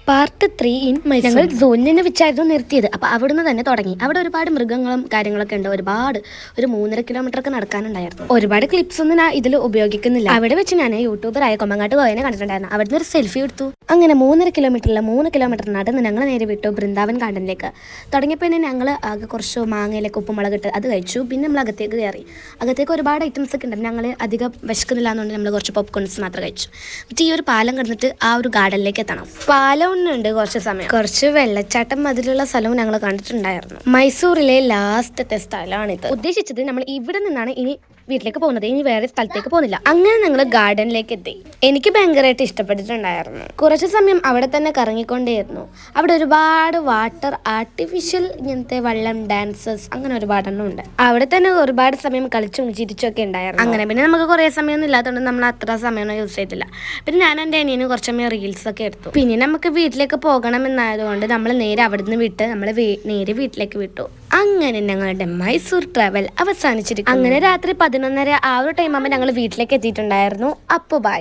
Part 3 in Mysore. ഞങ്ങൾ സോനിനെ വെച്ചായിരുന്നു നിർത്തിയത്. അപ്പോൾ അവിടുന്ന് തന്നെ തുടങ്ങി. അവിടെ ഒരുപാട് മൃഗങ്ങളും കാര്യങ്ങളൊക്കെ ഉണ്ട്. ഒരു 3.5 കിലോമീറ്റർ നടക്കാനുണ്ടായിരുന്നു. ഒരുപാട് ക്ലിപ്സ് ഒന്നും ഞാൻ ഇതിൽ ഉപയോഗിക്കുന്നില്ല. അവിടെ വെച്ച് ഞാൻ യൂട്യൂബറായ കൊമങ്ങാട്ട് കോയനെ കണ്ടിട്ടുണ്ടായിരുന്നു. അവിടുന്ന് ഒരു സെൽഫി എടുത്തു. അങ്ങനെ 3.5 കിലോമീറ്ററിൽ 3 കിലോമീറ്റർ നടന്ന് ഞങ്ങൾ നേരെ വിട്ടു ബൃന്ദാവൻ ഗാർഡനിലേക്ക്. തുടങ്ങിയപ്പോൾ തന്നെ ഞങ്ങൾ ആകെ കുറച്ച് മാങ്ങയിലേക്ക് ഉപ്പുമുളക് ഇട്ട് അത് കഴിച്ചു. പിന്നെ നമ്മൾ അകത്തേക്ക് കയറി. അകത്തേക്ക് ഒരുപാട് ഐറ്റംസ് ഒക്കെ ഉണ്ട്. ഞങ്ങൾ അധികം വിശക്കുന്നില്ല എന്നുകൊണ്ട് നമ്മൾ കുറച്ച് പോപ്കോൺസ് മാത്രം കഴിച്ചു. എന്നിട്ട് ഈ ഒരു പാലം കിടന്നിട്ട് ആ ഒരു ഗാർഡനിലേക്ക് എത്തണം. പാലം ഉണ്ട് കുറച്ച് സമയം. കുറച്ച് വെള്ളച്ചാട്ടം അതിലുള്ള സ്ഥലവും ഞങ്ങൾ കണ്ടിട്ടുണ്ടായിരുന്നു. മൈസൂരിലെ ലാസ്റ്റത്തെ സ്ഥലമാണിത്. ഉദ്ദേശിച്ചത് നമ്മൾ ഇവിടെ നിന്നാണ് ഇനി വീട്ടിലേക്ക് പോകുന്നത്. ഇനി വേറെ സ്ഥലത്തേക്ക് പോകുന്നില്ല. അങ്ങനെ ഞങ്ങൾ ഗാർഡനിലേക്ക് എത്തി. എനിക്ക് ഭയങ്കരമായിട്ട് ഇഷ്ടപ്പെട്ടിട്ടുണ്ടായിരുന്നു. കുറച്ച് സമയം അവിടെ തന്നെ കറങ്ങിക്കൊണ്ടേയിരുന്നു. അവിടെ ഒരുപാട് വാട്ടർ ആർട്ടിഫിഷ്യൽ ഇങ്ങനത്തെ വെള്ളം ഡാൻസസ് അങ്ങനെ ഒരുപാടെണ്ണം ഉണ്ട്. അവിടെ തന്നെ ഒരുപാട് സമയം കളിച്ചും ചിരിച്ചൊക്കെ ഉണ്ടായിരുന്നു. അങ്ങനെ പിന്നെ നമുക്ക് കുറേ സമയമൊന്നും ഇല്ലാത്തതുകൊണ്ട് നമ്മൾ അത്ര സമയമൊന്നും യൂസ് ചെയ്തില്ല. പിന്നെ ഞാൻ എൻ്റെ അനിയന് കുറച്ച് സമയം റീൽസ് ഒക്കെ എടുത്തു. പിന്നെ നമുക്ക് വീട്ടിലേക്ക് പോകണമെന്നായതുകൊണ്ട് നമ്മൾ നേരെ അവിടുന്ന് വിട്ട് നമ്മൾ നേരെ വീട്ടിലേക്ക് വിട്ടു. അങ്ങനെ ഞങ്ങളുടെ മൈസൂർ ട്രാവൽ അവസാനിച്ചിരിക്കുന്നു. അങ്ങനെ രാത്രി 11:30 ആ ഒരു ടൈം ആകുമ്പോൾ ഞങ്ങൾ വീട്ടിലേക്ക് എത്തിയിട്ടുണ്ടായിരുന്നു. അപ്പോൾ ബൈ.